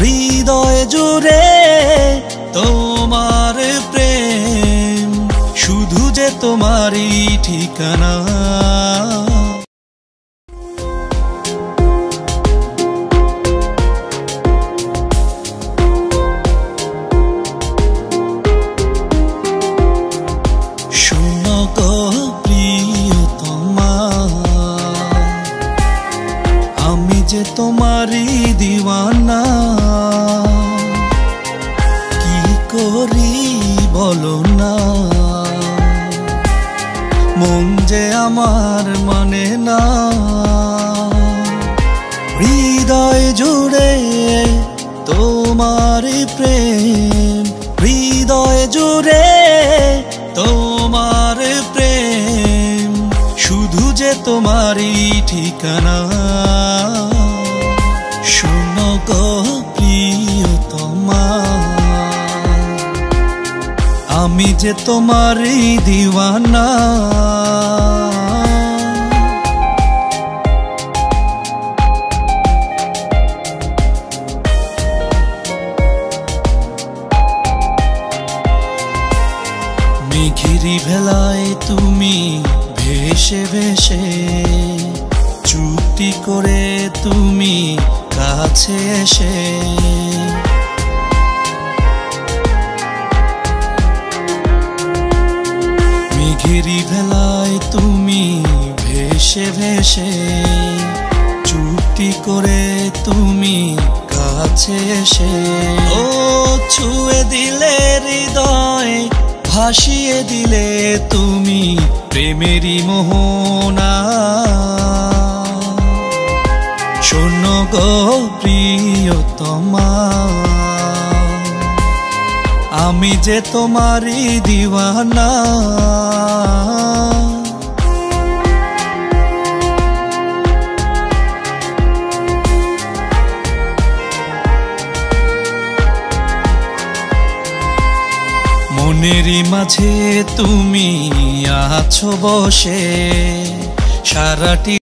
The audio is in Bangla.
হৃদয় জুড়ে তোমার প্রেম, শুধু যে তোমারই ঠিকানা। শোনো গো প্রিয়তমা, আমি যে তোমারই দিওয়ানা। কি করি বলো না, মন যে আমার মানে না। হৃদয় জুড়ে তোমার প্রেম, হৃদয় জুড়ে তোমার প্রেম, শুধু যে তোমারই ঠিকানা। শোনো গো প্রিয়তমা, আমি যে তোমারই দিওয়ানা। মেঘেরি ভেলায় তুমি ভেসে ভেসে, চুক্তি করে তুমি কাছে এসে। মেঘেরি ভেলায় তুমি ভেসে ভেসে, চুক্তি করে তুমি কাছে এসে। ও ছুঁয়ে দিলে হৃদয়, ভাসিয়ে দিলে তুমি প্রেমেরই মোহনা। শোনো গো প্রিয়তমা, আমি যে তোমারই দিওয়ানা। মনেরই মাঝে তুমি আছো বসে, সারাটি